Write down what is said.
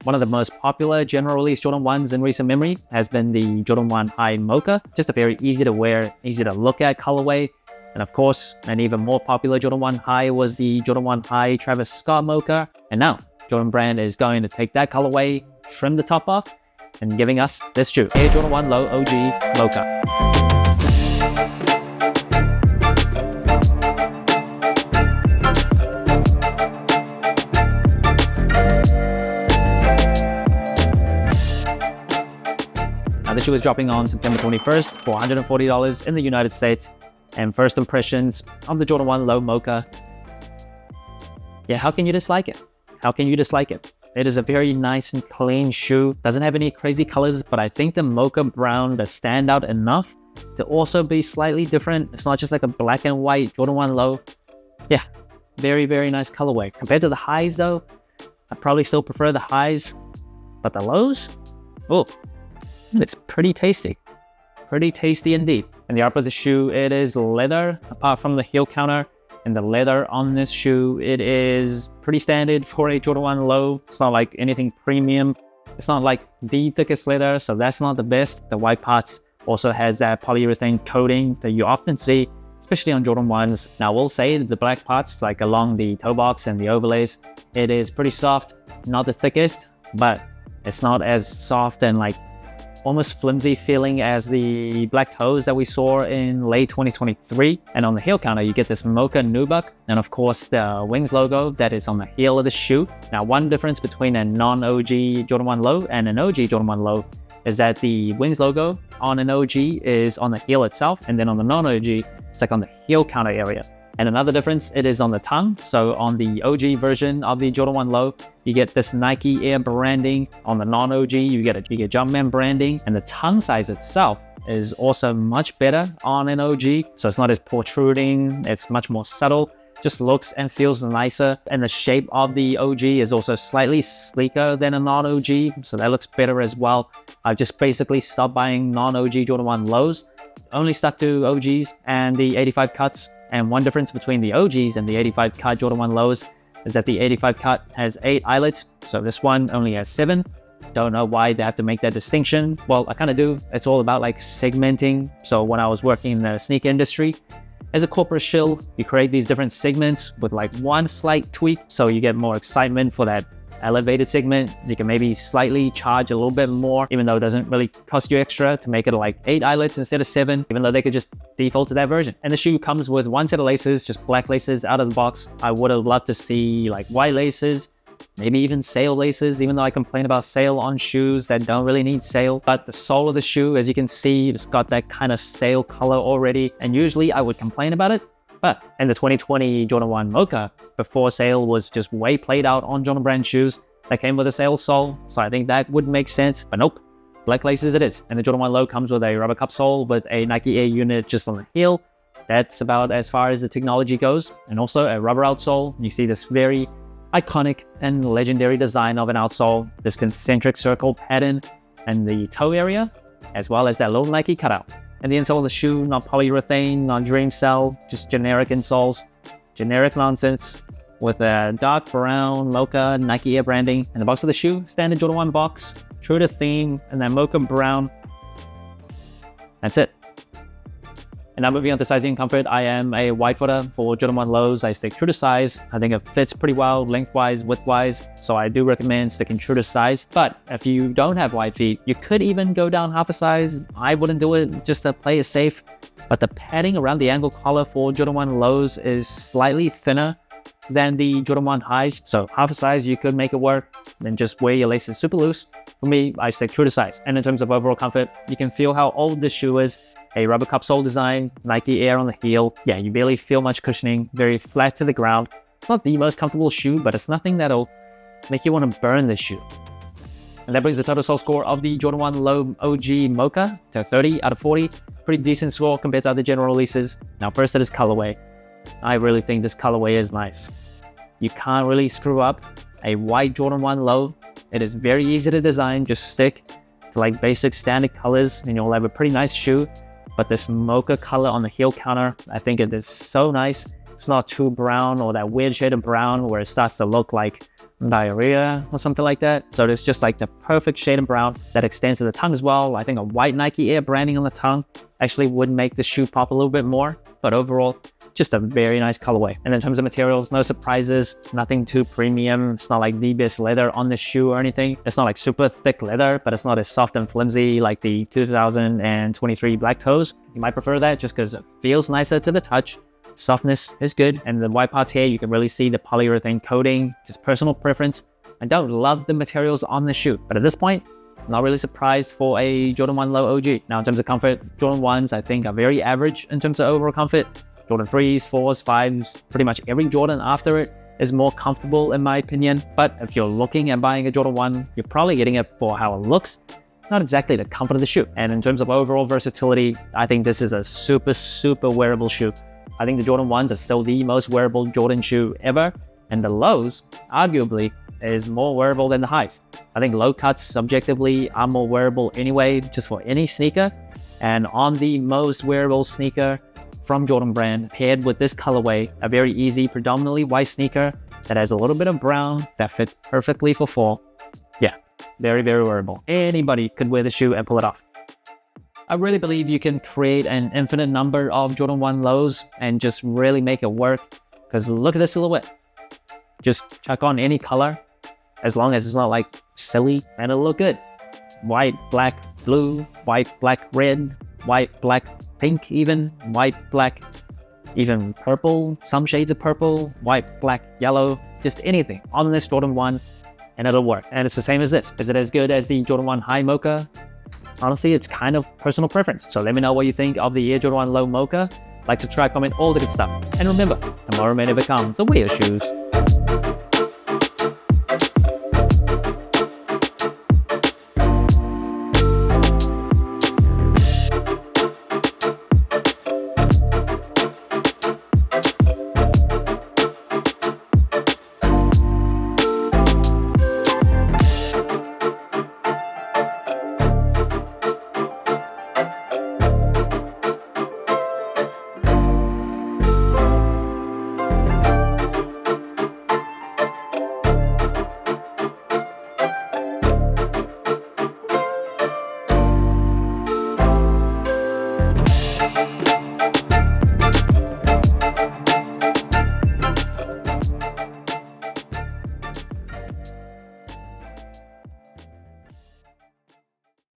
One of the most popular general release Jordan 1s in recent memory has been the Jordan 1 High Mocha. Just a very easy to wear, easy to look at colorway. And of course, an even more popular Jordan 1 High was the Jordan 1 High Travis Scott Mocha. And now, Jordan Brand is going to take that colorway, trim the top off, and giving us this shoe, Air Jordan 1 Low OG Mocha. Now, the shoe is dropping on September 21st for $140 in the United States. And first impressions of the Jordan 1 Low Mocha. Yeah, how can you dislike it? How can you dislike it? It is a very nice and clean shoe. Doesn't have any crazy colors, but I think the mocha brown does stand out enough to also be slightly different. It's not just like a black and white Jordan 1 Low. Yeah, very, very nice colorway. Compared to the highs though, I probably still prefer the highs, but the lows, oh, it's pretty tasty. Pretty tasty indeed. And the upper of the shoe, it is leather, apart from the heel counter. And the leather on this shoe, it is pretty standard for a Jordan 1 Low. It's not like anything premium. It's not like the thickest leather, so that's not the best. The white parts also has that polyurethane coating that you often see, especially on Jordan 1s. Now, I will say that the black parts, like along the toe box and the overlays, it is pretty soft. Not the thickest, but it's not as soft and like almost flimsy feeling as the black toes that we saw in late 2023. And on the heel counter, you get this Mocha nubuck, and of course the Wings logo that is on the heel of the shoe. Now, one difference between a non-OG Jordan 1 Low and an OG Jordan 1 Low is that the Wings logo on an OG is on the heel itself, and then on the non-OG, it's like on the heel counter area. And another difference, it is on the tongue. So on the OG version of the Jordan 1 Low, you get this Nike Air branding. On the non-OG, you get Jumpman branding. And the tongue size itself is also much better on an OG. So it's not as protruding, it's much more subtle, just looks and feels nicer. And the shape of the OG is also slightly sleeker than a non-OG, so that looks better as well. I've just basically stopped buying non-OG Jordan 1 Lows, only stuck to OGs and the 85 cuts. And one difference between the OGs and the 85 cut Jordan 1 Lows is that the 85 cut has 8 eyelets, so this one only has 7. Don't know why they have to make that distinction. Well, I kind of do. It's all about like segmenting. So when I was working in the sneaker industry, as a corporate shill, you create these different segments with like one slight tweak, so you get more excitement for that elevated segment. You can maybe slightly charge a little bit more, even though it doesn't really cost you extra to make it like 8 eyelets instead of 7, even though they could just default to that version. And the shoe comes with one set of laces, just black laces out of the box. I would have loved to see like white laces, maybe even sail laces, even though I complain about sail on shoes that don't really need sail. But the sole of the shoe, as you can see, it's got that kind of sail color already. And usually I would complain about it. But in the 2020 Jordan 1 Mocha, before sale was just way played out on Jordan Brand shoes that came with a sail sole. So I think that would make sense, but nope, black laces it is. And the Jordan 1 Low comes with a rubber cup sole with a Nike Air unit just on the heel. That's about as far as the technology goes. And also a rubber outsole. You see this very iconic and legendary design of an outsole, this concentric circle pattern and the toe area, as well as that little Nike cutout. And the insole of the shoe, not polyurethane, not dream cell, just generic insoles, generic nonsense with a dark brown Mocha Nike Air branding. And the box of the shoe, standard Jordan 1 box, true to theme, and that Mocha brown. That's it. And now moving on to sizing and comfort, I am a wide footer for Jordan 1 Lows. I stick true to size. I think it fits pretty well lengthwise, widthwise. So I do recommend sticking true to size. But if you don't have wide feet, you could even go down half a size. I wouldn't do it just to play it safe. But the padding around the ankle collar for Jordan 1 Lows is slightly thinner than the Jordan 1 Highs. So half a size, you could make it work. Then just wear your laces super loose. For me, I stick true to size. And in terms of overall comfort, you can feel how old this shoe is. A rubber cup sole design, Nike Air on the heel. Yeah, you barely feel much cushioning, very flat to the ground. It's not the most comfortable shoe, but it's nothing that'll make you want to burn this shoe. And that brings the total sole score of the Jordan 1 Low OG Mocha to 30 out of 40. Pretty decent score compared to other general releases. Now first it is colorway. I really think this colorway is nice. You can't really screw up a white Jordan 1 Low. It is very easy to design, just stick to like basic standard colors and you'll have a pretty nice shoe. But this mocha color on the heel counter, I think it is so nice. It's not too brown or that weird shade of brown where it starts to look like diarrhea or something like that. So it's just like the perfect shade of brown that extends to the tongue as well. I think a white Nike Air branding on the tongue actually would make the shoe pop a little bit more. But overall, just a very nice colorway. And in terms of materials, no surprises, nothing too premium. It's not like the best leather on the shoe or anything. It's not like super thick leather, but it's not as soft and flimsy like the 2023 Black Toes. You might prefer that just because it feels nicer to the touch. Softness is good. And the white parts here, you can really see the polyurethane coating, just personal preference. I don't love the materials on the shoe, but at this point, not really surprised for a Jordan 1 Low OG. Now, in terms of comfort, Jordan 1s, I think, are very average in terms of overall comfort. Jordan 3s, 4s, 5s, pretty much every Jordan after it is more comfortable in my opinion. But if you're looking at buying a Jordan 1, you're probably getting it for how it looks, not exactly the comfort of the shoe. And in terms of overall versatility, I think this is a super wearable shoe. I think the Jordan 1s are still the most wearable Jordan shoe ever. And the lows, arguably, is more wearable than the highs. I think low cuts subjectively are more wearable anyway, just for any sneaker. And on the most wearable sneaker from Jordan brand, paired with this colorway, a very easy, predominantly white sneaker that has a little bit of brown that fits perfectly for fall. Yeah, very wearable. Anybody could wear the shoe and pull it off. I really believe you can create an infinite number of Jordan 1 lows and just really make it work. Because look at the silhouette. Just chuck on any color, as long as it's not like silly, and it'll look good. White, black, blue, white, black, red, white, black, pink even, white, black, even purple, some shades of purple, white, black, yellow, just anything on this Jordan 1 and it'll work. And it's the same as this. Is it as good as the Jordan 1 High Mocha? Honestly, it's kind of personal preference. So let me know what you think of the Air Jordan 1 Low Mocha. Like, subscribe, comment, all the good stuff. And remember, tomorrow may never come, so wear your shoes.